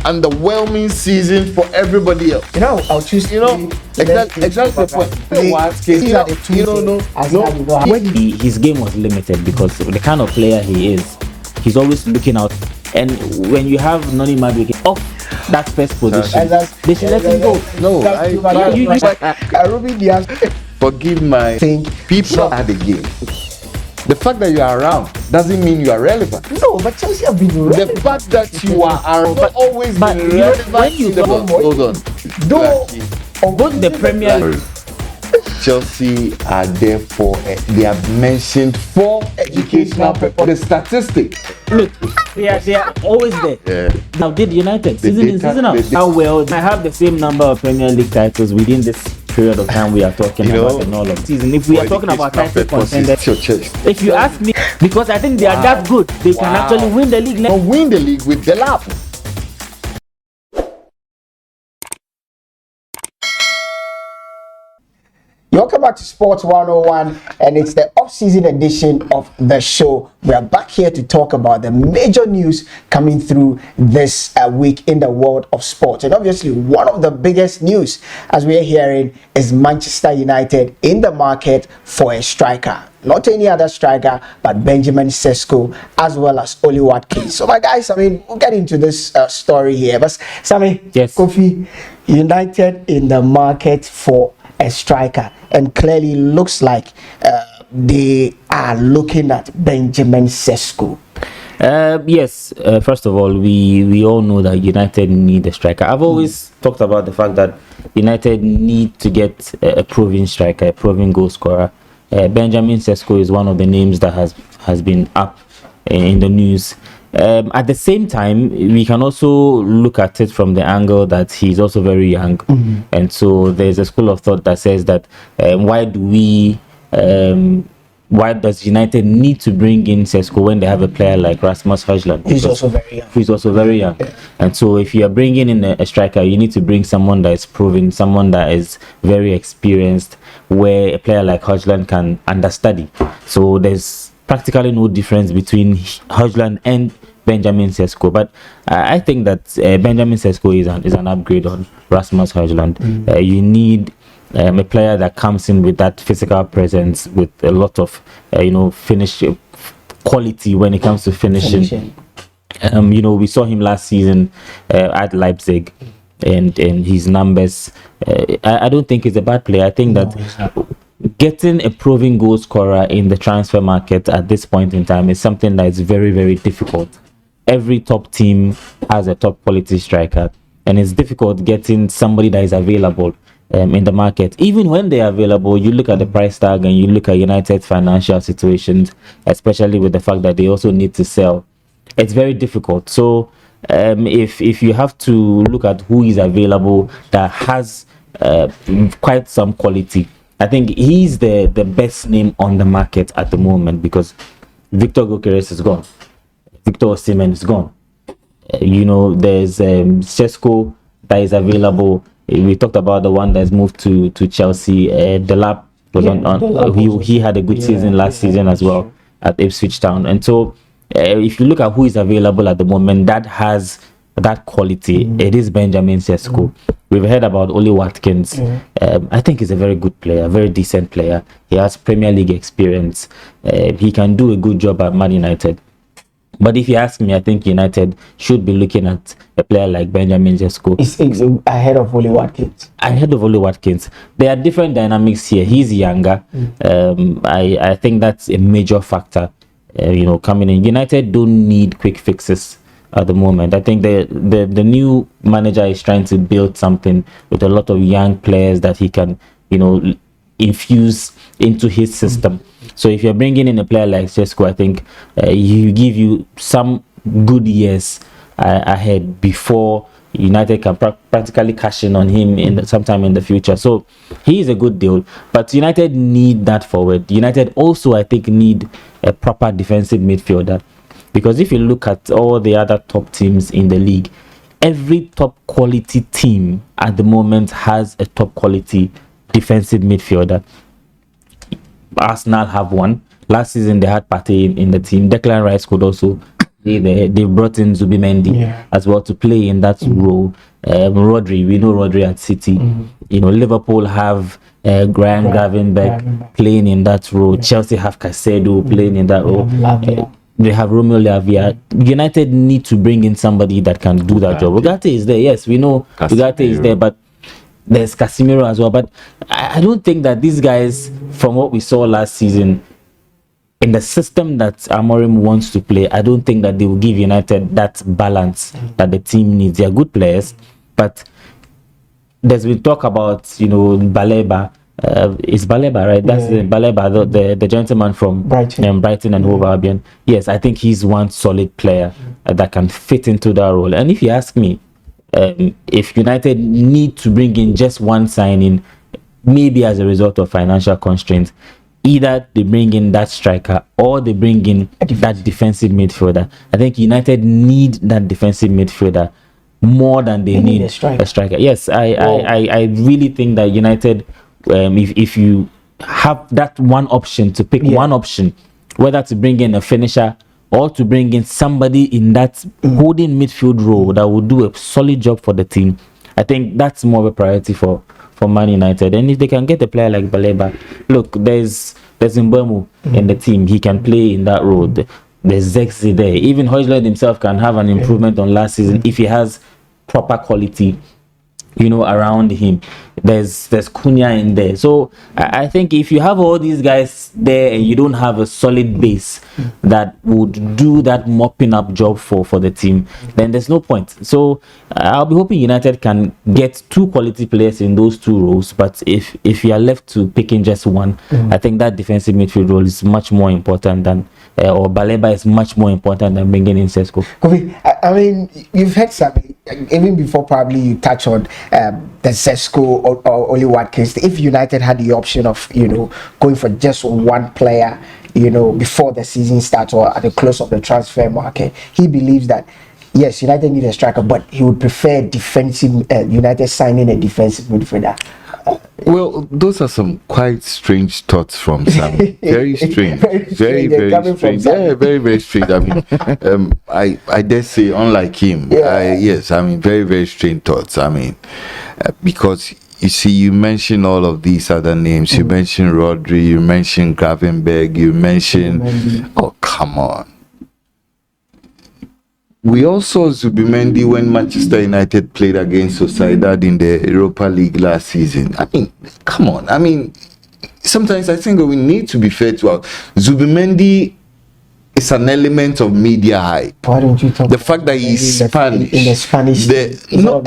underwhelming season for everybody else. I'll choose. Exactly the point. His game was limited because of the kind of player he is. He's always looking out, and when you have Noni Madueke off that first position, they should let him go. No, forgive my people at the game. The fact that you are around doesn't mean you are relevant. No, but Chelsea have been relevant. The fact that you are around always been relevant. When you hold on. Both the Premier League. Chelsea are there for they have mentioned 4 educational purposes. The statistics. Look, they are always there. Yeah. Now did United season in season out? How well I have the same number of Premier League titles within this period of time we are talking about in all of season. If we are talking about title contenders, if you ask me, because I think they are that good, they can actually win the league. Win the league with the lap. Welcome back to Sports 101, and it's the off-season edition of the show. We are back here to talk about the major news coming through this week in the world of sports. And obviously, one of the biggest news, as we are hearing, is Manchester United in the market for a striker. Not any other striker, but Benjamin Sesko, as well as Oli Watkins. So, my guys, we'll get into this story here. But, Sammy, yes. Kofi, United in the market for a striker, and clearly looks like they are looking at Benjamin Sesko. Yes. First of all, we all know that United need a striker. I've always talked about the fact that United need to get a proven striker, a proven goal scorer. Benjamin Sesko is one of the names that has been up in the news. At the same time, we can also look at it from the angle that he's also very young, and so there's a school of thought that says that why does United need to bring in Sesko when they have a player like Rasmus Højlund? He's also very young. Yeah. And so if you are bringing in a striker, you need to bring someone that is proven, someone that is very experienced, where a player like Højlund can understudy. So there's practically no difference between Højlund and Benjamin Sesko, but I think that Benjamin Sesko is an upgrade on Rasmus Højlund. You need a player that comes in with that physical presence, with a lot of finish quality when it comes to finishing. We saw him last season at Leipzig, and his numbers. I don't think he's a bad player. I think that getting a proven goal scorer in the transfer market at this point in time is something that is very, very difficult. Every top team has a top quality striker, and it's difficult getting somebody that is available in the market. Even when they are available, you look at the price tag and you look at United's financial situations, especially with the fact that they also need to sell. It's very difficult. So if you have to look at who is available that has quite some quality, I think he's the best name on the market at the moment, because Victor Gyökeres is gone. Victor Osimhen is gone. There's Sesko that is available. We talked about the one that's moved to Chelsea. Delap was he had a good season last season as well at Ipswich Town. And so if you look at who is available at the moment that has that quality, it is Benjamin Sesko. We've heard about Oli Watkins. I think he's a very good player, a very decent player. He has Premier League experience. He can do a good job at Man United. But if you ask me, I think United should be looking at a player like Benjamin Sesko. He's ahead of Oli Watkins. There are different dynamics here. He's younger. I think that's a major factor. Coming in, United don't need quick fixes at the moment. I think the new manager is trying to build something with a lot of young players that he can, infuse into his system. So if you're bringing in a player like Sesko, I think he give you some good years ahead before United can practically cash in on him sometime in the future. So he is a good deal, but United need that forward. United also, I think, need a proper defensive midfielder, because if you look at all the other top teams in the league, every top quality team at the moment has a top quality defensive midfielder. Arsenal have one. Last season they had Partey in the team. Declan Rice could also play there. They brought in Zubimendi as well to play in that role. Rodri, we know Rodri at City. You know, Liverpool have Graham Gravenberch playing in that role. Chelsea have Caicedo playing in that role. They have Romeo Lavia. United need to bring in somebody that can do that job. Ugarte is there. Yes, we know Ugarte is there, but there's Casemiro as well. But I don't think that these guys, from what we saw last season, in the system that Amorim wants to play, I don't think that they will give United that balance that the team needs. They are good players, but there's been talk about, you know, Baleba. It's Baleba, right? That's the Baleba, the gentleman from Brighton and Hove Albion. Yes, I think he's one solid player that can fit into that role. And if you ask me, if United need to bring in just one signing, maybe as a result of financial constraints, either they bring in that striker or they bring in that defensive midfielder. I think United need that defensive midfielder more than they need a striker. Yes, I really think that United, if you have that one option to pick one option, whether to bring in a finisher or to bring in somebody in that holding midfield role that will do a solid job for the team, I think that's more of a priority for Man United. And if they can get a player like Baleba, look, there's Mbeumo in the team. He can play in that role. There's Zexi there. Even Højlund himself can have an improvement on last season if he has proper quality, you know, around him. There's Cunha in there. So I think if you have all these guys there and you don't have a solid base that would do that mopping up job for the team, then there's no point. So I'll be hoping United can get two quality players in those two roles. But if you are left to picking just one, I think that defensive midfield role is much more important than or Baleba is much more important than bringing in Sesko. Kofi, I mean, you've heard something even before. Probably you touch on the Sesko or Oli Watkins. If United had the option of, you know, going for just one player, you know, before the season starts or at the close of the transfer market, he believes that yes, United need a striker, but he would prefer defensive. United signing a defensive midfielder. Well, those are some quite strange thoughts from Sammy. Very strange. very strange. Yeah, very strange. I mean, I dare say, unlike him, yes, I mean, very strange thoughts. I mean, because you see, you mentioned all of these other names. You mentioned Rodri, you mentioned Gravenberch, you mentioned, oh, come on. We also saw Zubimendi when Manchester United played against Sociedad in the Europa League last season. I mean, come on. I mean, sometimes I think we need to be fair to our Zubimendi is an element of media hype. Why don't you talk the fact that he's Spanish? In the Spanish, no.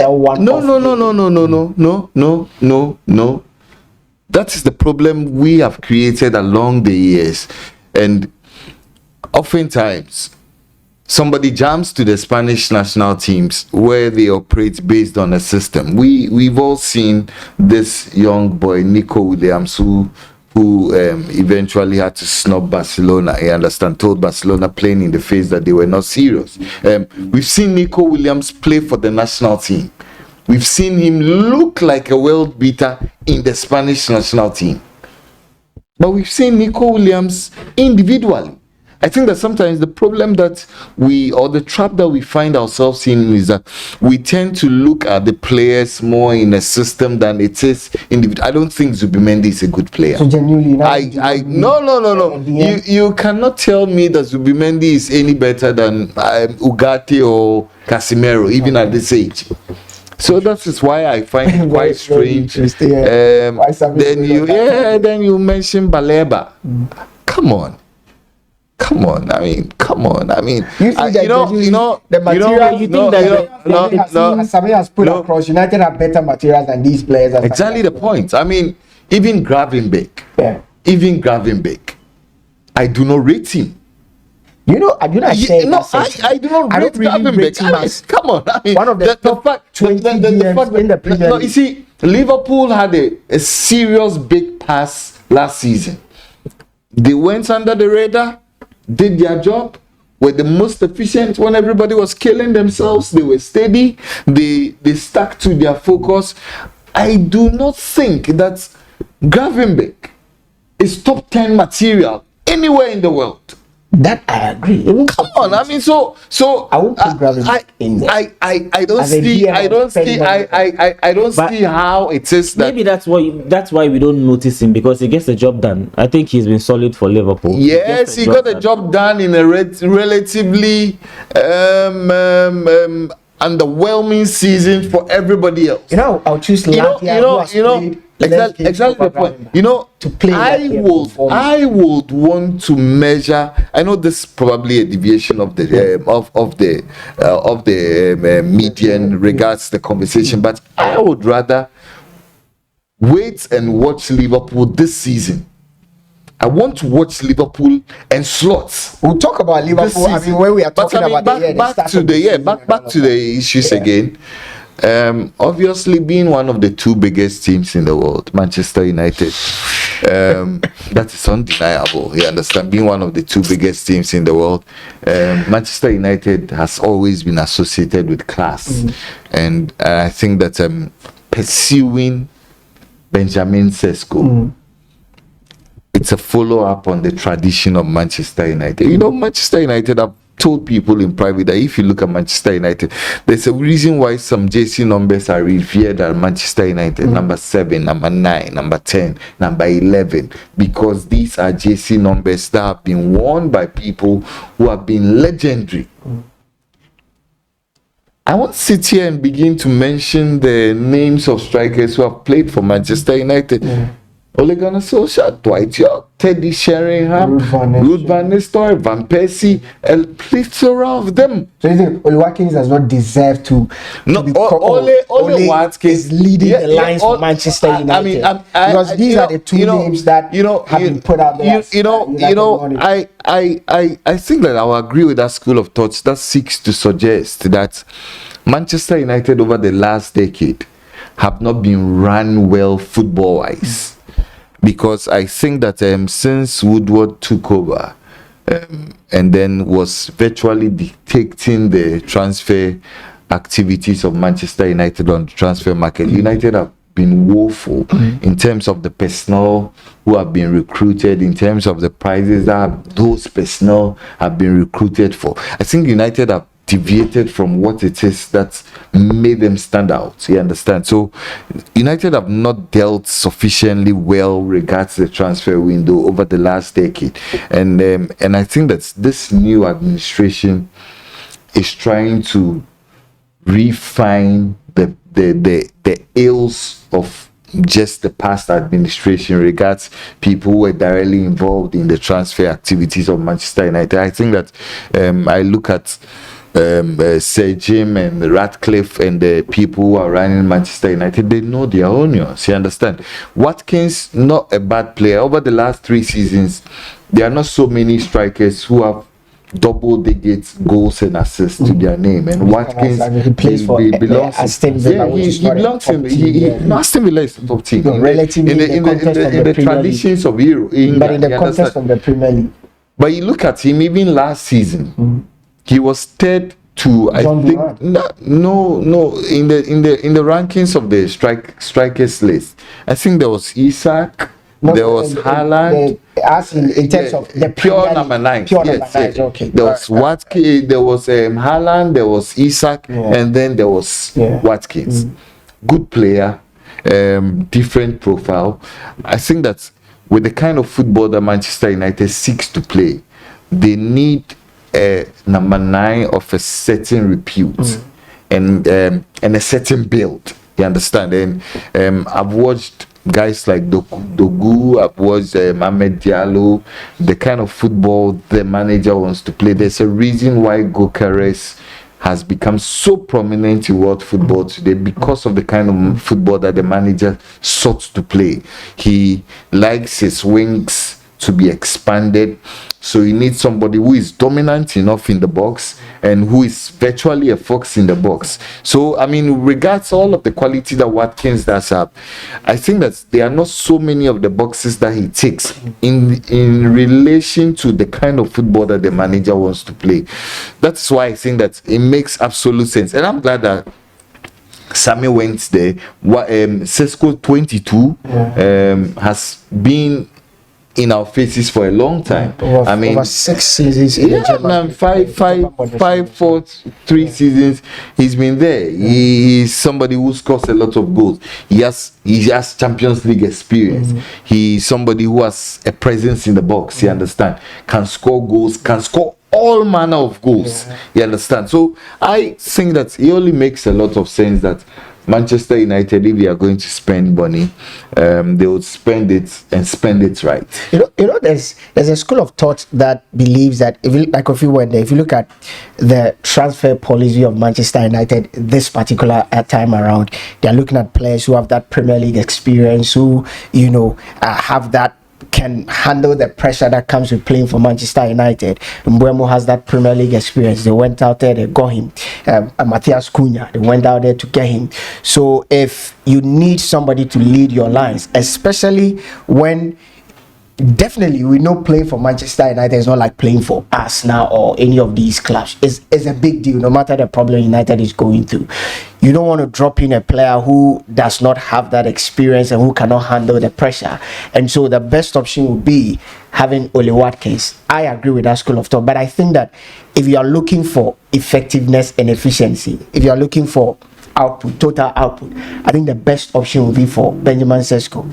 That is the problem we have created along the years, and oftentimes somebody jumps to the Spanish national teams where they operate based on a system. We've all seen this young boy Nico Williams who eventually had to snub Barcelona. I understand, told Barcelona plain in the face that they were not serious. We've seen Nico Williams play for the national team. We've seen him look like a world beater in the Spanish national team. But we've seen Nico Williams individually. I think that sometimes the problem that the trap that we find ourselves in is that we tend to look at the players more in a system than it is individual. I don't think Zubimendi is a good player. So genuinely, no. You cannot tell me that Zubimendi is any better than Ugarte or Casemiro, even at this age. So that is why I find it quite strange. Then you mention Baleba. Come on. I mean, you think the material you think that Sammy has put across, United have better materials than these players. Exactly the point. I mean, even Gravenberch, I do not rate him. I do not say I do not rate Gravenberch. I mean, come on. I mean, one of the top 20 DMs in the Premier League. You see, Liverpool had a serious big pass last season. They went under the radar, did their job, were the most efficient when everybody was killing themselves. They were steady. They stuck to their focus. I do not think that Gravenberch is top 10 material anywhere in the world. That I agree. Even Come on, I mean, so I won't put Gravenberch in there. I don't As a see, DM, I don't see, I don't But see how it is that. Maybe that's why we don't notice him, because he gets the job done. I think he's been solid for Liverpool. Yes, he got the job done in a relatively underwhelming season for everybody else. You know, I'll choose Lampia. Exactly the point. You know, to play. I would want to measure. I know this is probably a deviation of the median regards the conversation, but I would rather wait and watch Liverpool this season. I want to watch Liverpool and slots. We'll talk about Liverpool. I mean, when we are talking about back to the issues again. Obviously, being one of the two biggest teams in the world, Manchester United, that is undeniable. You understand? Being one of the two biggest teams in the world, Manchester United has always been associated with class, and I think that pursuing Benjamin Sesko. It's a follow-up on the tradition of Manchester United. You know, Manchester United have told people in private that if you look at Manchester United, there's a reason why some JC numbers are revered at Manchester United. Number 7, number 9, number 10, number 11. Because these are JC numbers that have been worn by people who have been legendary. I want to sit here and begin to mention the names of strikers who have played for Manchester United. Ole Gunnar Solskjaer, Dwight York, Teddy Sheringham, Ruud van Nistelrooy, Van Persie, a plethora of them. So you think Ole Watkins does not deserve to be Ole Watkins is leading the lines for Manchester United? I mean, because these are the two names that have been put out there. I think that I will agree with that school of thought that seeks to suggest that Manchester United over the last decade have not been run well football-wise. Because I think that since Woodward took over and then was virtually dictating the transfer activities of Manchester United on the transfer market, United have been woeful in terms of the personnel who have been recruited, in terms of the prizes that those personnel have been recruited for. I think United have deviated from what it is that made them stand out. You understand? So United have not dealt sufficiently well regards the transfer window over the last decade, and I think that this new administration is trying to refine the ills of just the past administration regards people who were directly involved in the transfer activities of Manchester United. I think that I look at Sir Jim and Ratcliffe and the people who are running Manchester United, they know their onions. You understand? Watkins, not a bad player. Over the last 3 seasons, there are not so many strikers who have double-digit goals and assists to their name. And Watkins, he plays for belongs Aston Villa. He belongs in Aston Villa is the top team. No, relatively in the traditions of England. But in the context of the Premier League. But you look at him, even last season. He was third to John I think no in the rankings of the strikers list. I think there was Isak, there was Haaland. As in terms of the pure number 9. Yes. Okay. There was Watkins, there was Haaland, there was Isak, and then there was Watkins. Good player, different profile. I think that with the kind of football that Manchester United seeks to play, they need number 9 of a certain repute and a certain build. You understand? And I've watched guys like Dogu, I've watched Ahmed Diallo, the kind of football the manager wants to play. There's a reason why Gyökeres has become so prominent in world football today, because of the kind of football that the manager sought to play. He likes his wings to be expanded, so you need somebody who is dominant enough in the box and who is virtually a fox in the box. So I mean, regards all of the quality that Watkins does have, I think that there are not so many of the boxes that he ticks in relation to the kind of football that the manager wants to play. That's why I think that it makes absolute sense, and I'm glad that Sammy went there. Sesko 22 has been in our faces for a long time. I mean, over 6 seasons in the German. Man, five, 4, 3 seasons. He's been there. He's somebody who scores a lot of goals. He has Champions League experience. He's somebody who has a presence in the box. You understand? Can score goals. Can score all manner of goals. You understand? So I think that it only makes a lot of sense that Manchester United, if they are going to spend money, they would spend it and spend it right. You know, there's a school of thought that believes that if you went there, if you look at the transfer policy of Manchester United this particular time around, they are looking at players who have that Premier League experience, who have that, can handle the pressure that comes with playing for Manchester United. Mbeumo has that Premier League experience. They went out there, they got him. Matthias Cunha, they went out there to get him. So if you need somebody to lead your lines, especially when definitely we know playing for Manchester United is not like playing for Arsenal or any of these clubs. It's a big deal no matter the problem United is going through. You don't want to drop in a player who does not have that experience and who cannot handle the pressure. And so the best option would be having Oli Watkins. I agree with that school of thought, but I think that if you are looking for effectiveness and efficiency, if you are looking for output, total output, I think the best option would be for Benjamin Sesko.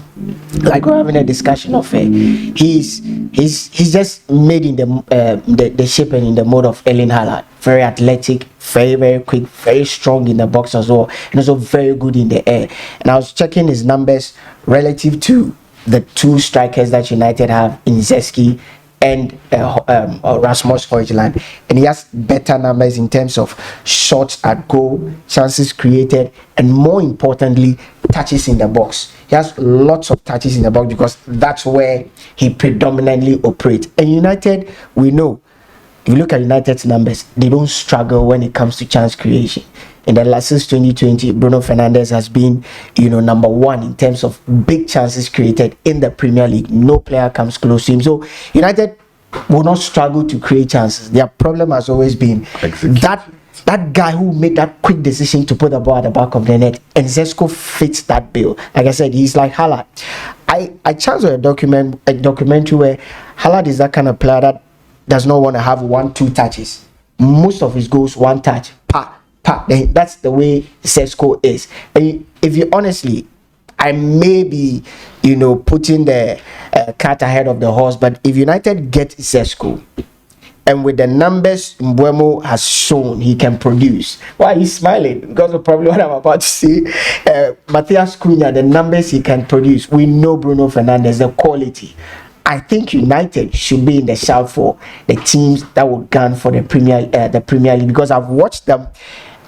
Like we're having a discussion of he's just made in the shape and in the mode of Erling Haaland. Very athletic, very quick, very strong in the box as well, and also very good in the air. And I was checking his numbers relative to the 2 strikers that United have in Zeski and Rasmus Højlund, and he has better numbers in terms of shots at goal, chances created, and more importantly, touches in the box. He has lots of touches in the box because that's where he predominantly operates. And United, we know, if you look at United's numbers, they don't struggle when it comes to chance creation. In the last since 2020, Bruno Fernandes has been, number 1 in terms of big chances created in the Premier League. No player comes close to him. So United will not struggle to create chances. Their problem has always been that guy who made that quick decision to put the ball at the back of the net. And Zesco fits that bill. Like I said, he's like Haaland. I chanced a documentary where Haaland is that kind of player that does not want to have 1-2 touches. Most of his goals, 1 touch, that's the way Sesko is. And if you honestly, I may be, putting the cat ahead of the horse, but if United get Sesko, and with the numbers Mbeumo has shown he can produce, why are you smiling? Because of probably what I'm about to say. Matthias Cunha, the numbers he can produce, we know Bruno Fernandes, the quality. I think United should be in the shout for the teams that would gun for the Premier League, because I've watched them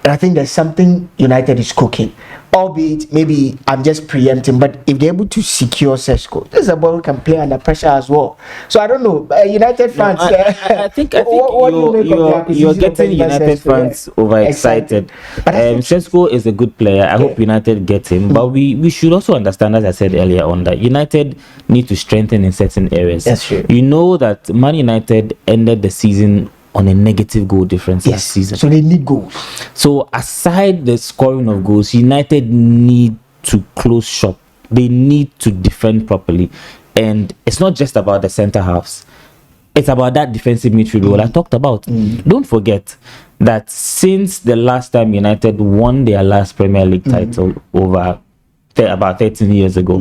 and I think there's something United is cooking. Albeit, maybe I'm just preempting, but if they're able to secure Sesko, this is a ball who can play under pressure as well. So I don't know, United fans. I think you're getting United fans overexcited. Sesko is a good player. I hope United get him, but we should also understand, as I said earlier on, that United need to strengthen in certain areas. That's true. You know that Man United ended the season on a negative goal difference last season. So they need goals. So aside the scoring of goals, United need to close shop. They need to defend properly. And it's not just about the centre halves. It's about that defensive midfield role I talked about. Don't forget that since the last time United won their last Premier League title over about 13 years ago,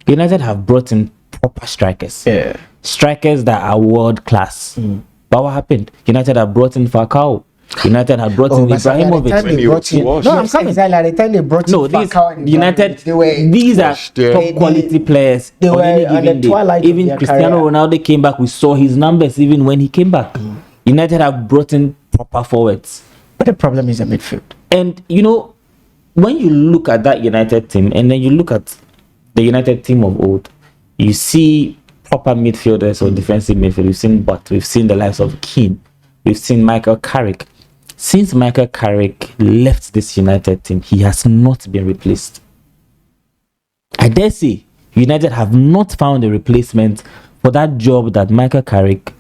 United have brought in proper strikers. Strikers that are world class. But what happened? United have brought in Falcao. United have brought in Ibrahimovic. These are top quality players. They were on the twilight. Even Cristiano Ronaldo came back. We saw his numbers even when he came back. United have brought in proper forwards. But the problem is the midfield. And when you look at that United team and then you look at the United team of old, you see proper midfielders or defensive midfield. We've seen the likes of Keane. We've seen Michael Carrick. Since Michael Carrick left this United team, he has not been replaced. I dare say United have not found a replacement for that job that Michael Carrick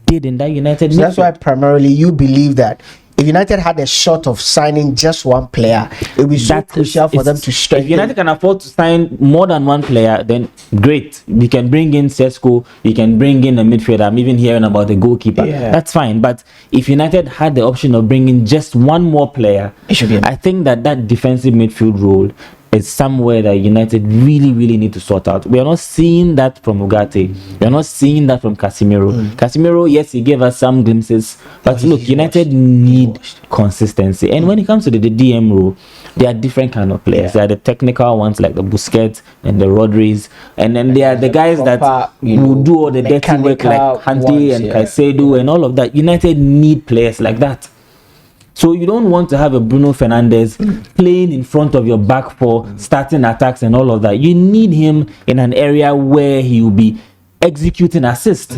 did in that United midfield. That's why primarily you believe that if United had a shot of signing just one player, it would be so crucial for them to strengthen. If United can afford to sign more than one player, then great. We can bring in Sesko, we can bring in a midfielder. I'm even hearing about the goalkeeper. That's fine. But if United had the option of bringing just one more player, it should be. I think that defensive midfield role is somewhere that United really need to sort out. We are not seeing that from Ugarte. We are not seeing that from Casemiro. Casemiro, yes, he gave us some glimpses, but look, United need consistency. And when it comes to the DM role, there are different kind of players. There are the technical ones like the Busquets and the Rodris, and then there are the guys that will do all the dirty work like Hante and Caicedo and all of that. United need players like that. So you don't want to have a Bruno Fernandes playing in front of your back four, starting attacks and all of that. You need him in an area where he will be executing assists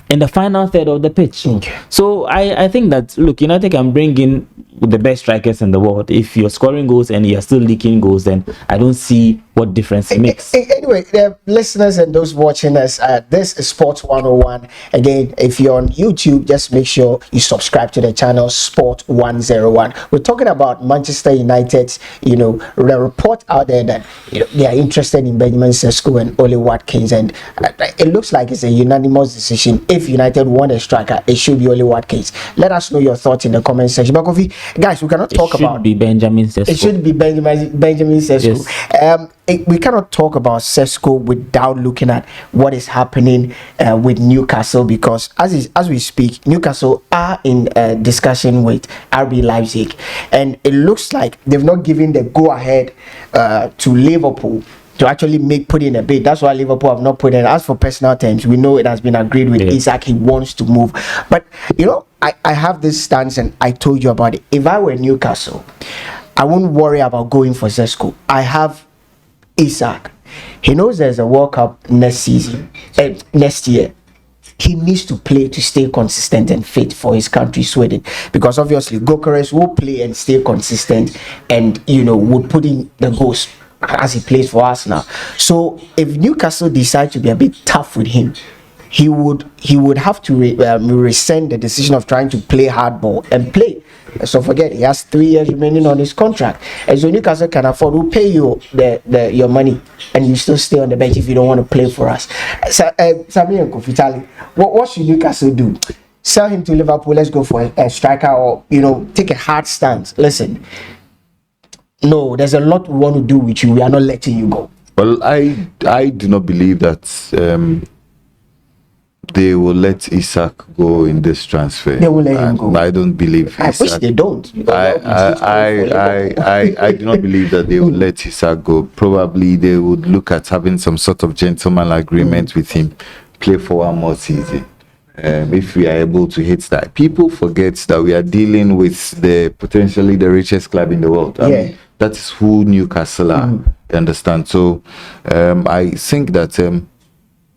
in the final third of the pitch. So I think that, look, United can bring in the best strikers in the world. If you're scoring goals and you're still leaking goals, then I don't see what difference it makes. Anyway, the listeners and those watching us, this is Sports 101. Again, if you're on YouTube, just make sure you subscribe to the channel Sport 101. We're talking about Manchester United's, the report out there that they are interested in Benjamin Sesko and Oli Watkins, and it looks like it's a unanimous decision. If United want a striker, it should be Oli Watkins. Let us know your thoughts in the comment section. But guys, we cannot talk about. It should be Benjamin Sesko. It should be Benjamin Sesko. Yes. We cannot talk about Sesko without looking at what is happening with Newcastle, because as we speak, Newcastle are in discussion with RB Leipzig, and it looks like they've not given the go ahead to Liverpool to actually put in a bid. That's why Liverpool have not put in. As for personal terms, we know it has been agreed with Isak. He wants to move, but I have this stance, and I told you about it. If I were Newcastle, I wouldn't worry about going for Sesko. I have Isak. He knows there's a World Cup next year. He needs to play to stay consistent and fit for his country, Sweden, because obviously Gyökeres will play and stay consistent, and would put in the goals as he plays for Arsenal. So if Newcastle decide to be a bit tough with him, he would have to rescind the decision of trying to play hardball and play. So forget, he has 3 years remaining on his contract, and so Newcastle can afford to pay you your money, and you still stay on the bench if you don't want to play for us. So, Sami and Kofitali, what should Newcastle do? Sell him to Liverpool? Let's go for a striker, or take a hard stance. Listen, no, there's a lot we want to do with you. We are not letting you go. Well, I do not believe that they will let Isak go in this transfer. They will let him go. I don't believe. I wish they don't. I do not believe that they will let Isak go. Probably they would look at having some sort of gentleman agreement with him, play for one more season. If we are able to hit that. People forget that we are dealing with potentially the richest club in the world. I mean, that is who Newcastle are. You understand? So I think that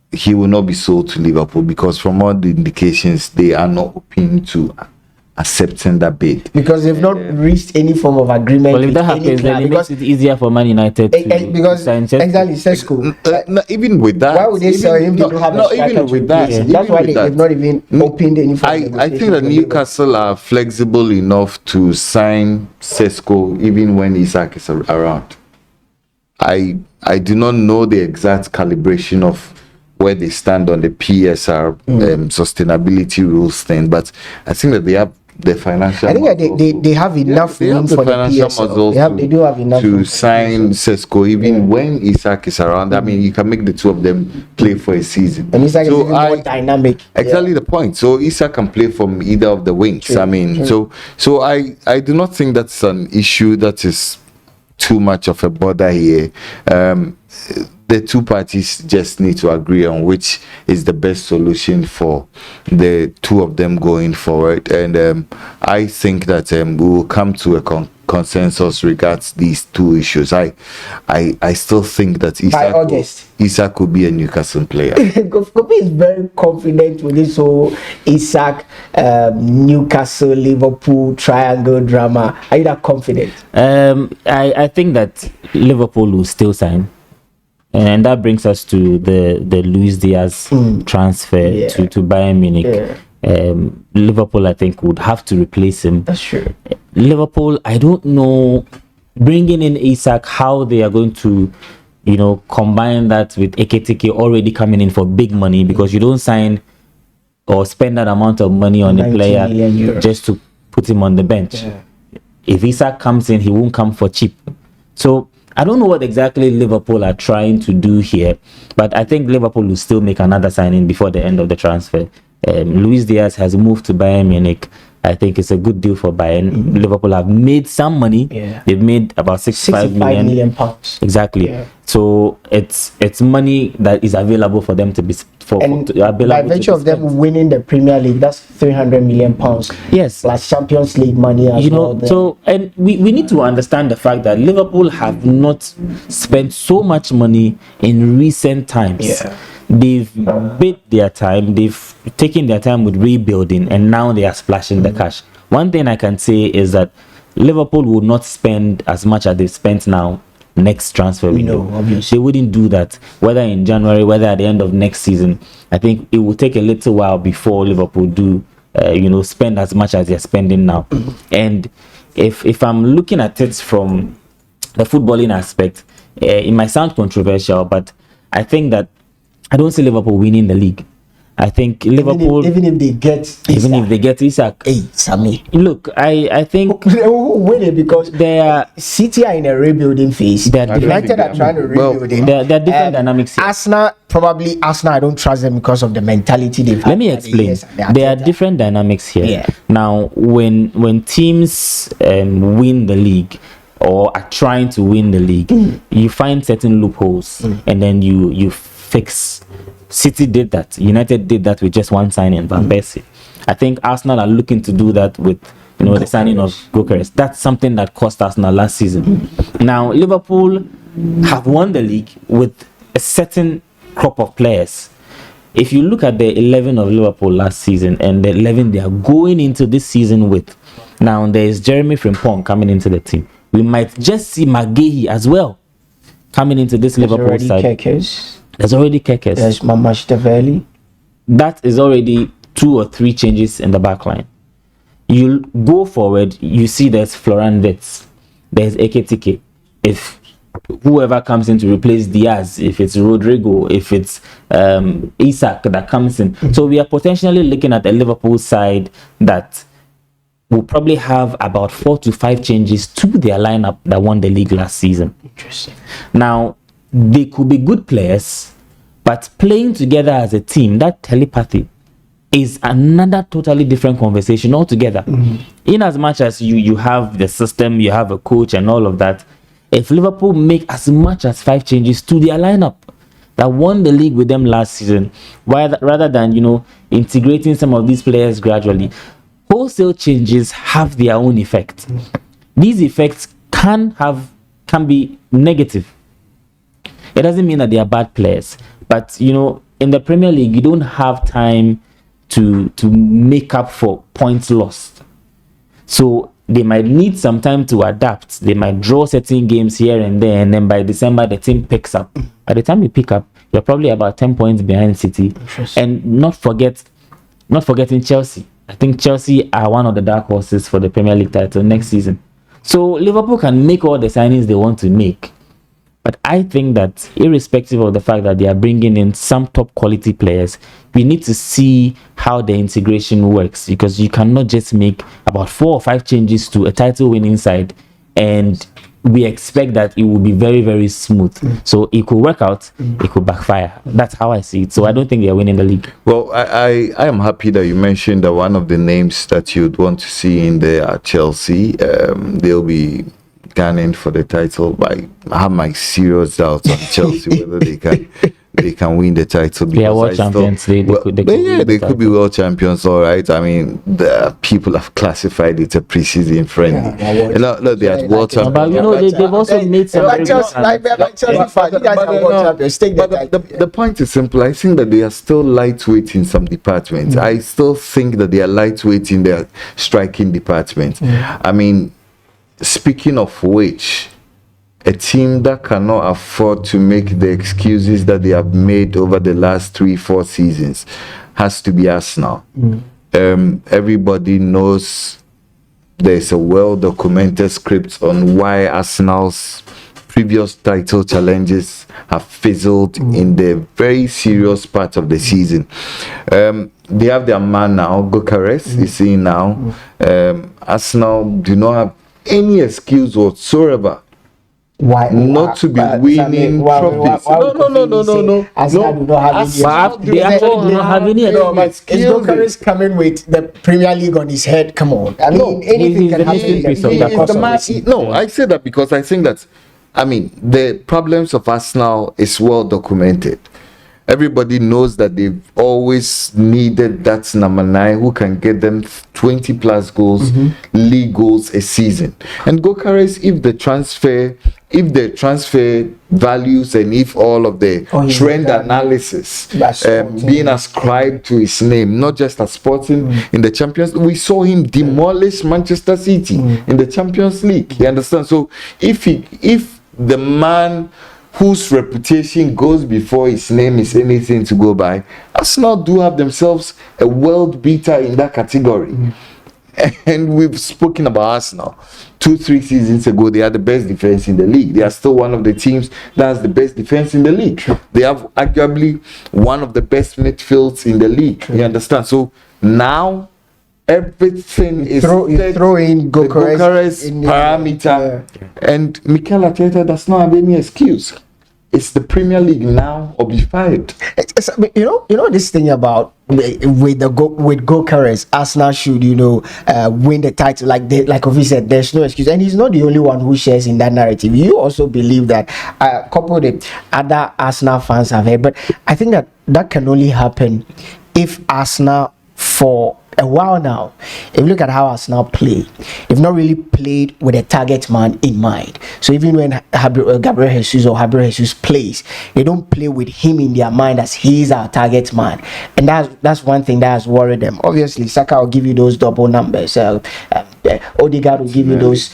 he will not be sold to Liverpool, because from all the indications, they are not open to accepting that bid, because they've not reached any form of agreement. Well, if that happens, then it makes it easier for Man United to because sign Sesko. Exactly, Sesko. Even with that, why would they sell him? They don't have a striker even with that. That's why they've not even opened any form of I think that Newcastle are flexible enough to sign Sesko even when Isak is around. I do not know the exact calibration of where they stand on the PSR sustainability rules thing, but I think that they have the financial. I think that they have enough room for the PSR. They do have enough to sign Sesko even when Isak is around. I mean, you can make the two of them play for a season. And Isak is even more dynamic. Exactly the point. So Isak can play from either of the wings. True. I mean, so I do not think that's an issue that is too much of a bother here. The two parties just need to agree on which is the best solution for the two of them going forward, and I think that we will come to a consensus regards these two issues. I still think that Isak could be a Newcastle player. Kofi is very confident with this whole Isak Newcastle Liverpool triangle drama. Are you that confident? I think that Liverpool will still sign. And that brings us to the Luis Diaz transfer to Bayern Munich. Liverpool, I think, would have to replace him. That's true. Liverpool, I don't know, bringing in Isak, how they are going to, combine that with Ekitike already coming in for big money, because you don't sign or spend that amount of money on a player just to put him on the bench. Yeah. If Isak comes in, he won't come for cheap. So I don't know what exactly Liverpool are trying to do here, but I think Liverpool will still make another signing before the end of the transfer. Luis Diaz has moved to Bayern Munich. I think it's a good deal for Bayern. Liverpool have made some money. Yeah. They've made about 65 million pounds. Exactly. Yeah. So it's money that is available for them to be by virtue of them winning the Premier League, that's 300 million pounds. Yes. Plus Champions League money as well. So and we need to understand the fact that Liverpool have not spent so much money in recent times. Yeah. They've bid their time, they've taken their time with rebuilding, and now they are splashing the cash. One thing I can say is that Liverpool will not spend as much as they've spent now next transfer window. No, obviously. They wouldn't do that, whether in January, whether at the end of next season. I think it will take a little while before Liverpool do spend as much as they're spending now. And if I'm looking at it from the footballing aspect, it might sound controversial, but I think that I don't see Liverpool winning the league. I think Liverpool, even if they get Isak. Hey, Sammy. Look, I think they will win it because they are City are in a rebuilding phase. United are trying to rebuild. There are different dynamics here. Arsenal, I don't trust them because of the mentality they've had. Let me explain. There are different dynamics here. Yeah. Now, when teams win the league or are trying to win the league, you find certain loopholes and then you fix. City did that. United did that with just one signing, Van Persie. I think Arsenal are looking to do that with the signing of Gyökeres. That's something that cost Arsenal last season. Now Liverpool have won the league with a certain crop of players. If you look at the 11 of Liverpool last season and the 11 they are going into this season with, now there is Jeremy Frimpong coming into the team. We might just see McGahey as well coming into this Liverpool side. There's already Gyökeres. There's Mamashidaveli. That is already 2 or 3 changes in the back line. You go forward, you see there's Florian Wirtz, there's Ekitike. If whoever comes in to replace Diaz, if it's Rodrigo, if it's Isak that comes in. So we are potentially looking at a Liverpool side that will probably have about 4 to 5 changes to their lineup that won the league last season. Interesting. Now, they could be good players, but playing together as a team, that telepathy is another totally different conversation altogether. In as much as you have the system, you have a coach and all of that, if Liverpool make as much as 5 changes to their lineup that won the league with them last season, rather than integrating some of these players gradually, wholesale changes have their own effect. These effects can be negative. It doesn't mean that they are bad players, but in the Premier League, you don't have time to make up for points lost. So they might need some time to adapt. They might draw certain games here and there, and then by December the team picks up. By the time you pick up, you're probably about 10 points behind City. And not forgetting Chelsea. I think Chelsea are one of the dark horses for the Premier League title next season. So Liverpool can make all the signings they want to make. But I think that irrespective of the fact that they are bringing in some top quality players, we need to see how the integration works, because you cannot just make about 4 or 5 changes to a title winning side and we expect that it will be very, very smooth. So it could work out, it could backfire. That's how I see it. So I don't think they are winning the league. Well, I am happy that you mentioned that one of the names that you'd want to see in there are Chelsea. They'll be gunning for the title, but I have my serious doubts on Chelsea whether they can win the title. They are world champions. They could be world champions. All right. I mean, the people have classified it a preseason friendly. They are world champions. But they've also made some. The point is simple. I think that they are still lightweight in some departments. I still think that they are lightweight in their striking department. I mean, speaking of which, a team that cannot afford to make the excuses that they have made over the last 3-4 seasons has to be Arsenal. everybody knows there's a well-documented script on why Arsenal's previous title challenges have fizzled in the very serious part of the season. They have their man now, Gyökeres is in now. Arsenal do not have any excuse whatsoever Why not to be winning trophies. No. Arsenal do not have any. But they actually do not have any. No, but is Gyökeres coming with the Premier League on his head? Come on. I mean, anything he's can the happen. missing piece of in that the course of puzzle. the season. No, I say that because I think that, I mean, the problems of Arsenal is well documented. Everybody knows that they've always needed that number 9 who can get them 20 plus goals, league goals a season. And Gyökeres, if the transfer values and if all of the trend analysis being ascribed to his name, not just as Sporting in the Champions, we saw him demolish Manchester City in the Champions League. You understand? So if the man whose reputation goes before his name is anything to go by, Arsenal do have themselves a world beater in that category. And we've spoken about Arsenal 2-3 seasons ago. They are the best defense in the league. They are still one of the teams that has the best defense in the league. They have arguably one of the best midfields in the league. You understand? So now everything is throw in Gyökeres parameter, and Mikel Arteta does not have any excuse. It's the Premier League now or be fired. You know this thing about with Gyökeres, Arsenal should win the title. Like Kofi said, there's no excuse, and he's not the only one who shares in that narrative. You also believe that a couple of other Arsenal fans have heard, but I think that can only happen if Arsenal, for a while now, if you look at how Arsenal play, they've not really played with a target man in mind. So even when Gyökeres Jesus plays, they don't play with him in their mind as he's our target man, and that's one thing that has worried them. Obviously, Saka will give you those double numbers. Odegaard will give you those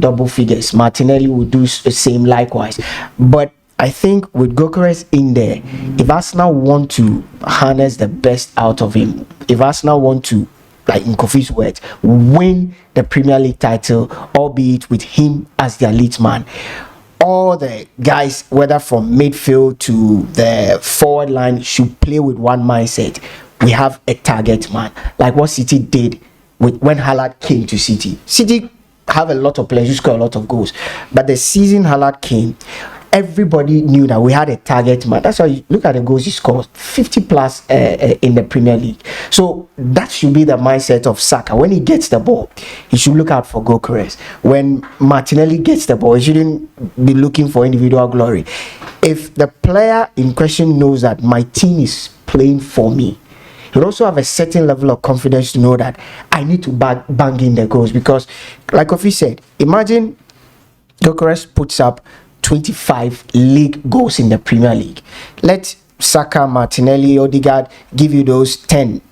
double figures. Martinelli will do the same likewise, but I think with Gyökeres in there, if Arsenal want to harness the best out of him, if Arsenal want to, like in Kofi's words, win the Premier League title, albeit with him as their lead man, all the guys, whether from midfield to the forward line, should play with one mindset. We have a target man, like what City did when Haaland came to City. City have a lot of players who score a lot of goals, but the season Haaland came, everybody knew that we had a target man. That's why you look at the goals he scored, 50 plus in the Premier League. So that should be the mindset of Saka. When he gets the ball, he should look out for Gyökeres. When Martinelli gets the ball, he shouldn't be looking for individual glory. If the player in question knows that my team is playing for me, he'll also have a certain level of confidence to know that I need to bang in the goals. Because like Kofi said, imagine Gyökeres puts up 25 league goals in the Premier League. Let Saka, Martinelli, Odegaard give you those 10,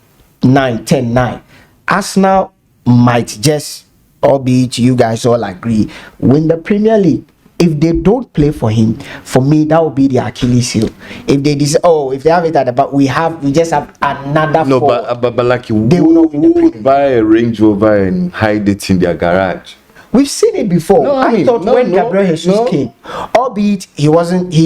9. Arsenal might just, albeit you guys all agree, win the Premier League. If they don't play for him, for me, that would be the Achilles heel. If they if they have it at the back, we just have another. No, but like they will not buy a Range Rover and hide it in their garage. We've seen it before. No, I thought when Gyökeres Jesus came, albeit he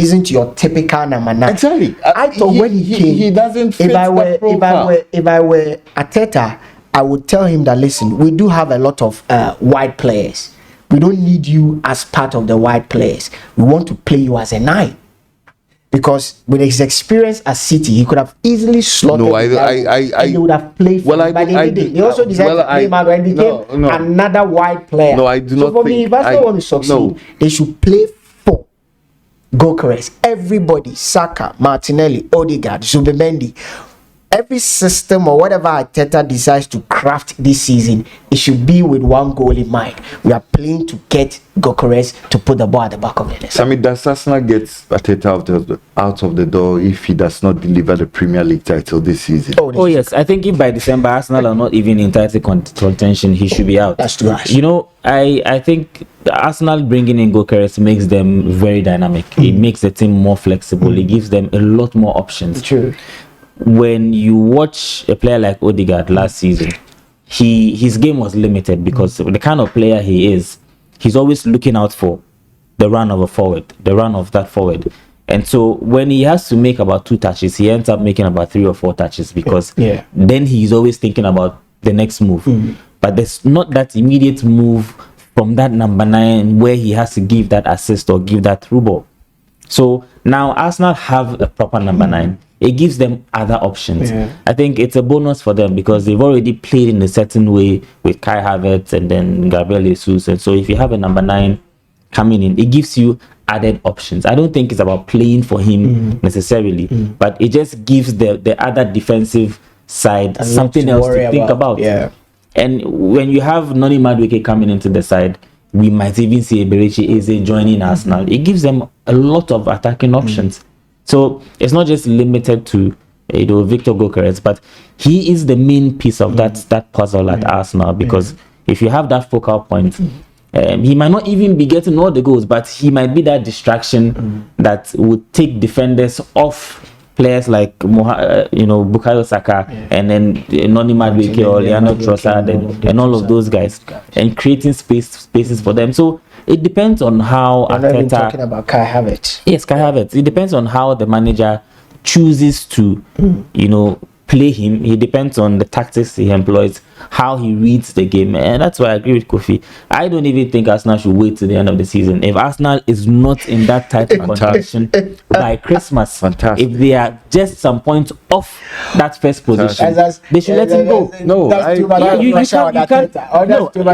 isn't your typical number 9. Exactly. I thought when he came, he doesn't fit the profile. If I were Arteta, I would tell him that, listen, we do have a lot of wide players. We don't need you as part of the wide players. We want to play you as a 9. Because with his experience at City, he could have easily slotted. No, and he would have played. But they didn't. He also decided to play him out and became another wide player. No, I do not. So for me, if Arsenal want to succeed, they should play for Gyökeres. Everybody, Saka, Martinelli, Odegaard, Zubimendi. Every system or whatever Arteta decides to craft this season, it should be with one goal in mind. We are playing to get Gyökeres to put the ball at the back of the net. I mean, does Arsenal get Arteta out of the door if he does not deliver the Premier League title this season? Oh yes, I think if by December Arsenal are not even in title contention, he should be out. That's too harsh. I think Arsenal bringing in Gyökeres makes them very dynamic. It makes the team more flexible. It gives them a lot more options. True. when you watch a player like Odegaard last season, his game was limited because the kind of player he is, he's always looking out for the run of a forward, the run of that forward. And so when he has to make about 2 touches, he ends up making about 3 or 4 touches because then he's always thinking about the next move. But there's not that immediate move from that number 9 where he has to give that assist or give that through ball. So now Arsenal have a proper number 9. It gives them other options. I think it's a bonus for them because they've already played in a certain way with Kai Havertz and then Gabriel Jesus. And so if you have a number 9 coming in, it gives you added options. I don't think it's about playing for him necessarily, but it just gives the other defensive side something else to think about. And when you have Noni Madueke coming into the side, we might even see Eberechi Eze joining Arsenal. It gives them a lot of attacking options. So it's not just limited to Victor Gyökeres, but he is the main piece of that puzzle at Arsenal, because if you have that focal point, he might not even be getting all the goals, but he might be that distraction that would take defenders off players like Bukayo Saka and then Noni Madueke or Leandro Trossard and all of those guys, and creating spaces for them. So it depends on how Arteta, talking about Kai Havertz. Yes, Kai Havertz. It depends on how the manager chooses to play him. It depends on the tactics he employs, how he reads the game. And that's why I agree with Kofi. I don't even think Arsenal should wait till the end of the season. If Arsenal is not in that type of contention by Christmas, if they are just some points off that first position, they should let him go.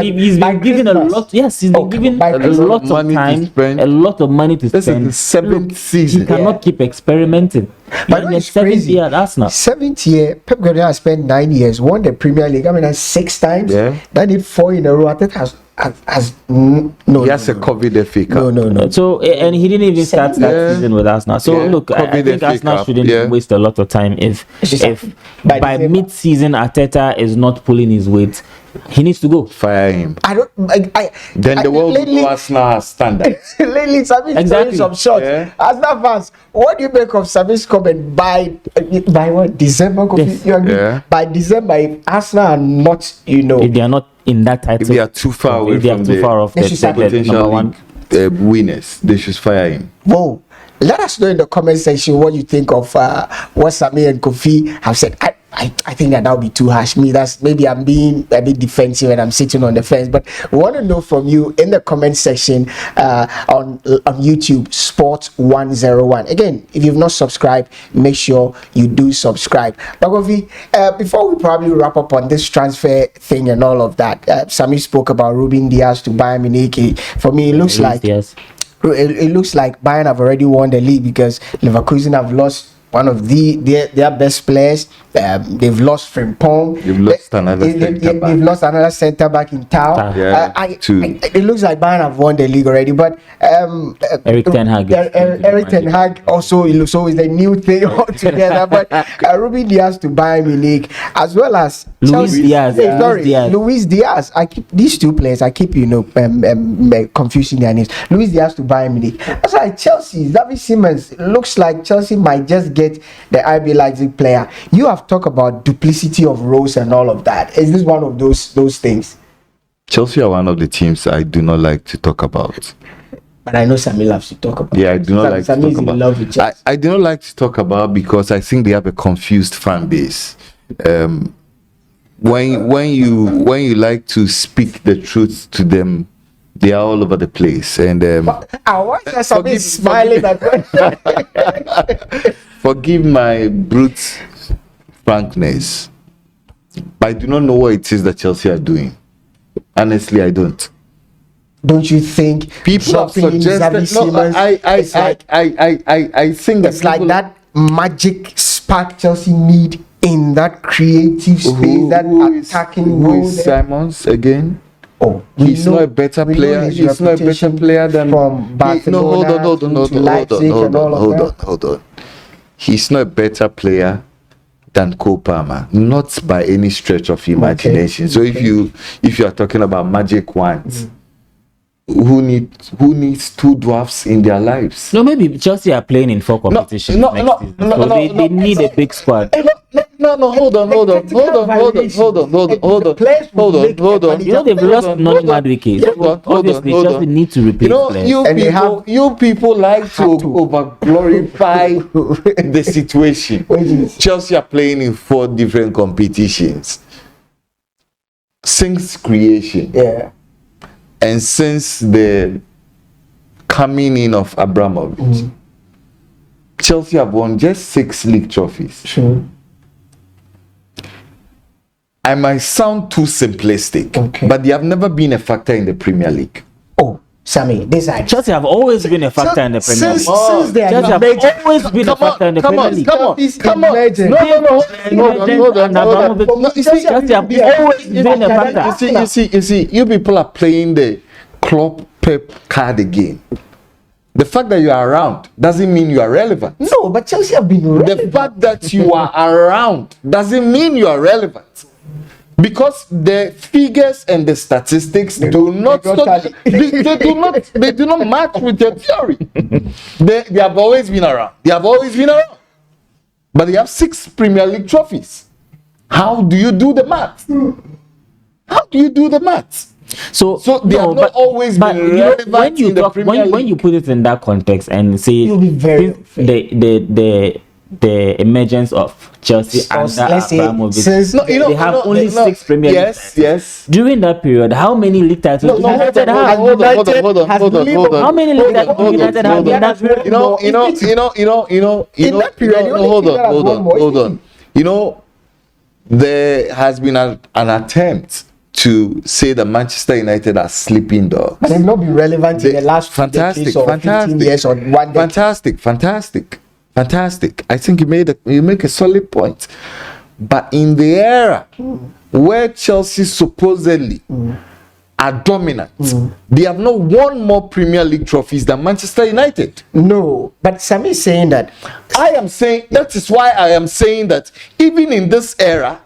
He's been given a lot. Yes, he's been given a lot of time, a lot of money to spend. This is the 7th season. He cannot keep experimenting. But it's crazy. Year at Arsenal. 7th year, Pep Guardiola spent 9 years, won the Premier League. I mean, 6 times. That did 4 in a row. I think has he has a COVID FA Cup. No. So and he didn't even start that season with Arsenal. So look, I think Arsenal shouldn't waste a lot of time if by mid-season Arteta is not pulling his weight. He needs to go. Fire him. Then the world will do Arsenal standards. Lately, Sabi's some shots. Arsenal fans, what do you make of Sabi's comment by what, December? By December, if Arsenal are not, if they are not in that title, if they are too far away, if they are too far off, the potential number 1 winners, they should fire him. Whoa. Let us know in the comment section what you think of what Sami and Kofi have said. I think that would be too harsh. Maybe I'm being a bit defensive and I'm sitting on the fence, but we want to know from you in the comment section on YouTube, Sports 101. Again, if you've not subscribed, make sure you do subscribe. But Kofi, before we probably wrap up on this transfer thing and all of that, Sami spoke about Ruben Dias to Bayern Munich. For me, it looks like Bayern have already won the league, because Leverkusen have lost one of their best players. They've lost Frimpong. They've lost another centre back in Tau. It looks like Bayern have won the league already, but Eric Ten Hag. Eric Ten Hag also, it looks always the new thing altogether. But Ruben Dias to Bayern Munich, as well as Luis Diaz. I keep these two players. I keep confusing their names. Luis Diaz to Bayern Munich. That's like Chelsea. David Simmons. It looks like Chelsea might just get the RB Leipzig player. You have talked about duplicity of roles and all of that. Is this one of those things? Chelsea are one of the teams I do not like to talk about. But I know Sami loves to talk about. Yeah, I do not like to talk about. I do not like to talk about because I think they have a confused fan base. When you like to speak the truth to them, they are all over the place. And why is Sami smiling at me? Forgive my brute frankness, but I do not know what it is that Chelsea are doing. Honestly, I don't. Don't you think people have suggested? No, I think it's like that magic spark Chelsea need in that creative space, that attacking role. Simons again. Oh, he's not a better player. He's not a better player than from Barcelona. Hold on. He's not a better player than Cole Palmer, not by any stretch of imagination. So if you are talking about magic wands, who needs two dwarfs in their lives. No, maybe Chelsea are playing in 4 competitions next season, so they need a big squad. No, hold on. You know they've lost non-Madueke. So obviously, Chelsea need to replace players. You people like to over-glorify the situation. Chelsea are playing in 4 different competitions since creation. Yeah. And since the coming in of Abramovich, Chelsea have won just 6 league trophies. Sure. I might sound too simplistic, but they have never been a factor in the Premier League. Oh, Sammy, Chelsea have always been a factor in the Premier League. Since they Chelsea have always been a factor in the Premier League. Come on. Chelsea have always been a factor. You see, you people are playing the Klopp Pep card again. The fact that you are around doesn't mean you are relevant. No, but Chelsea have been relevant. The fact that you are around doesn't mean you are relevant. Because the figures and the statistics do not match with your theory. They have always been around. But they have 6 Premier League trophies. How do you do the math? So they have not always been relevant when you put it in that context and say you'll be very the emergence of Chelsea under Abramovich, they have only 6 Premier League titles. Yes. During that period, how many league titles United have? Hold on. How many league titles United have in that period? In that period, hold on. There has been an attempt to say that Manchester United are sleeping dogs. But they've not been relevant in the last 15 years or 1 decade. Fantastic. I think you make a solid point. But in the era where Chelsea supposedly are dominant, they have not won more Premier League trophies than Manchester United. No, but Sammy is saying that. That is why I am saying that even in this era,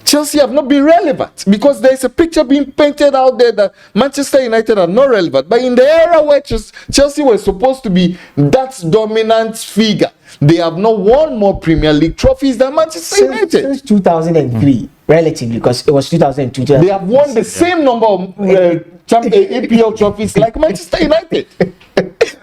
Chelsea have not been relevant, because there is a picture being painted out there that Manchester United are not relevant. But in the era where Chelsea was supposed to be that dominant figure, they have not won more Premier League trophies than Manchester United. Since 2003, relatively, because it was 2002. They have won the same number of APL trophies like Manchester United.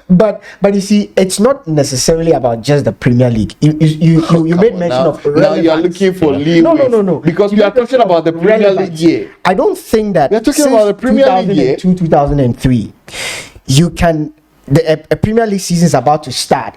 But you see, it's not necessarily about just the Premier League. You made mention of relevance. Now you are looking for leeway. No. Because we are talking about the Premier League year. I don't think that we are talking about the Premier League year. 2003, you can. A Premier League season is about to start.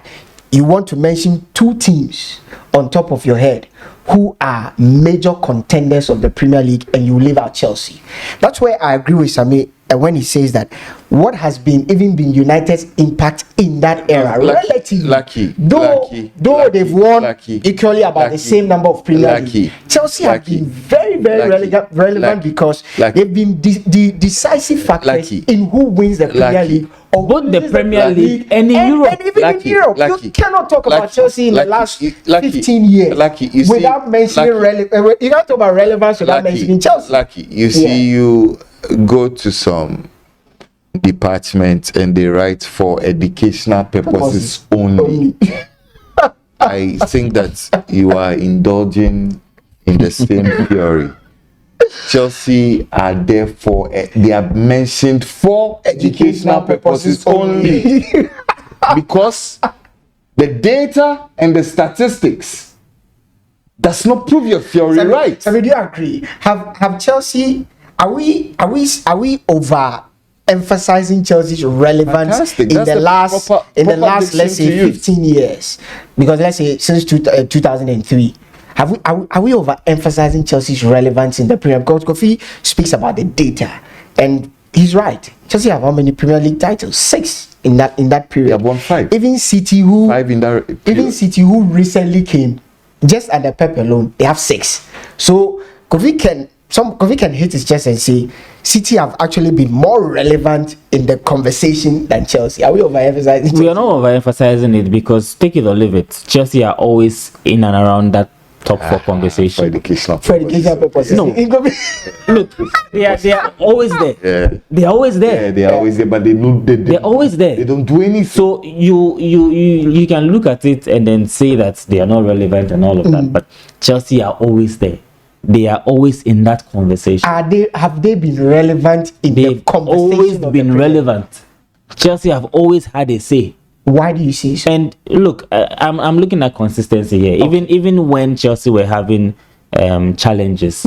You want to mention 2 teams on top of your head who are major contenders of the Premier League, and you leave out Chelsea. That's where I agree with Sami when he says that what has been United's impact in that era, relatively, though they've won equally about the same number of Premier League, Chelsea have been very, very relevant because they've been the decisive factors in who wins the Premier League. Or both the Premier League and in Europe. And even in Europe. You cannot talk about Chelsea in the last 15 years without mentioning relevance. You can't talk about relevance without mentioning Chelsea. You go to some departments and they write for educational purposes only. I think that you are indulging in the same theory. Chelsea are therefore they are mentioned for educational purposes only, because the data and the statistics does not prove your theory right. So do you agree? Have Chelsea? Are we over emphasizing Chelsea's relevance in the last let's say 15 years? Because let's say since 2003. Are we overemphasizing Chelsea's relevance in the Premier League? Because Kofi speaks about the data, and he's right. Chelsea have how many Premier League titles? 6 in that period. They have won 5. Even City, who 5 in that period. Even City, who recently came, just under Pep alone, they have 6. So Kofi can hit his chest and say City have actually been more relevant in the conversation than Chelsea. Are we overemphasizing? We are not overemphasizing it, because take it or leave it, Chelsea are always in and around that top 4 conversation. For educational For educational purposes. No. It could be- Look, they are always there. Yeah. They are always there. Yeah, they are always there, but they're always there. They don't do anything. So you can look at it and then say that they are not relevant and all of that, but Chelsea are always there. They are always in that conversation. Have they been relevant in They've the conversation? always of the been Premier League? relevant. Chelsea have always had a say. Why do you say so? And look, I'm looking at consistency here. Even when Chelsea were having challenges,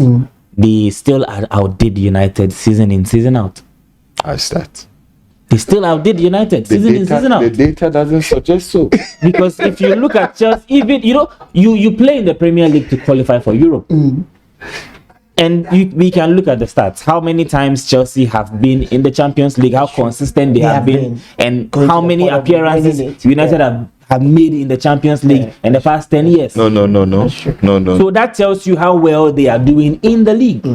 they still outdid United season in, season out. How's that? They still outdid United season in, season out. The data doesn't suggest so. Because if you look at Chelsea, even you play in the Premier League to qualify for Europe. And we can look at the stats. How many times Chelsea have been in the Champions League, how consistent they have been, and Going how to the many final, appearances winning it. United have made in the Champions League in the past 10 years. No. So that tells you how well they are doing in the league.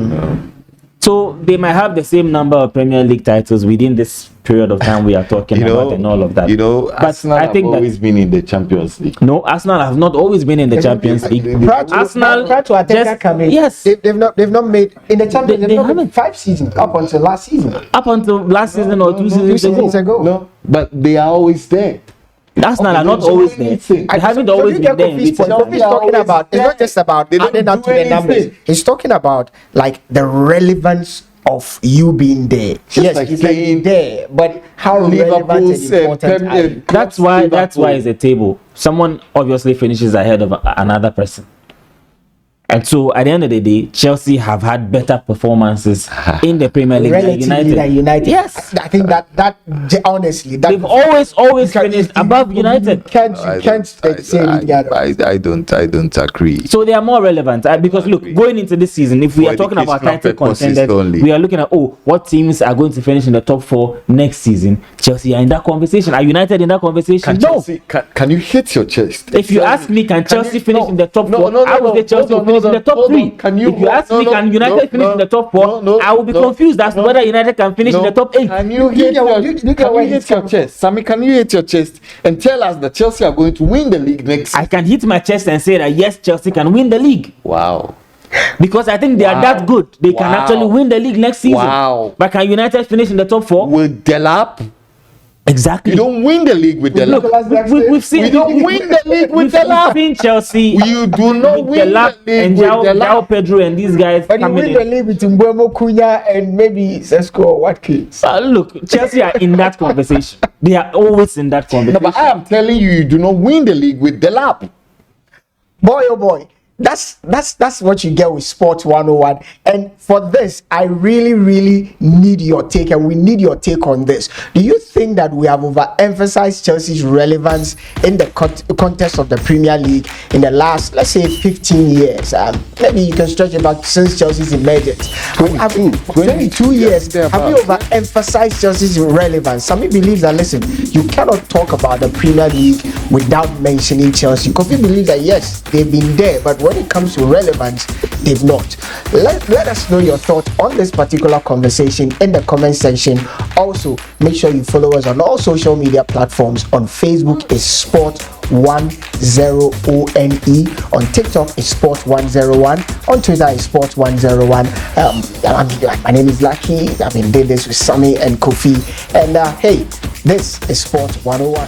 So they might have the same number of Premier League titles within this period of time we are talking about and all of that. But Arsenal have always been in the Champions League. No, Arsenal have not always been in the Champions League. Prior to Arteta coming, yes, they've not made in the Champions. They've not haven't. made 5 seasons up until last season. Up until last season or 2 seasons seasons ago. ago. But they are always there. Arsenal are not don't do always there. anything. They haven't always been there. He's talking about. It's not just about They don't adding up do to the numbers. anything. He's talking about like the relevance of you being there. Yes, like you can be saying there, but how relevant Liverpool's and important are you? That's why it's a table. Someone obviously finishes ahead of another person. And so at the end of the day, Chelsea have had better performances in the Premier League Relatively than United. Yes. I think that honestly, They've always finished above United. You can't say the other. I don't agree. So they are more relevant because look, going into this season, if we For are talking about educational title purposes contenders, only. we are looking at what teams are going to finish in the top 4 next season. Chelsea are in that conversation. Are United in that conversation? No. Can you hit your chest? If you ask me, can Chelsea finish in the top 4? No, I would say Chelsea will finish in the top 3. If you ask me, can United finish in the top 4? I will be confused as to whether United can finish in the top 8. Can you hit your chest? Sammy, can you hit your chest and tell us that Chelsea are going to win the league next I can hit my chest and say that yes, Chelsea can win the league. Wow. Because I think they are that good. They can actually win the league next season. Wow. But can United finish in the top 4? With Delap? Exactly. You don't win the league with Delap. Look, we've seen. We don't win the league with We've Delap. seen Chelsea. You do not with win Delap the league and with João Delap. Pedro and these guys But you coming win the in. league with Mbeumo, Cunha, and maybe Sesko or Watkins. Look, Chelsea are in that conversation. They are always in that No, conversation. but I am telling you, you do not win the league with Delap. Boy, oh boy. That's what you get with Sports 101. And for this, I really need your take, and we need your take on this. Do you think that we have overemphasized Chelsea's relevance in the context of the Premier League in the last, let's say, 15 years? Maybe you can stretch it back since Chelsea's emergence. 22 years. Have you overemphasized Chelsea's relevance? Some believes that, listen, you cannot talk about the Premier League without mentioning Chelsea. Kofi believes that, yes, they've been there, but when it comes to relevance, they've not. Let us know your thoughts on this particular conversation in the comment section. Also, make sure you follow us on all social media platforms. On Facebook is Sport10ONE. On TikTok is Sport101. On Twitter is Sport101. My name is Lucky. I've been doing this with Sammy and Kofi. And hey, this is Sport 101.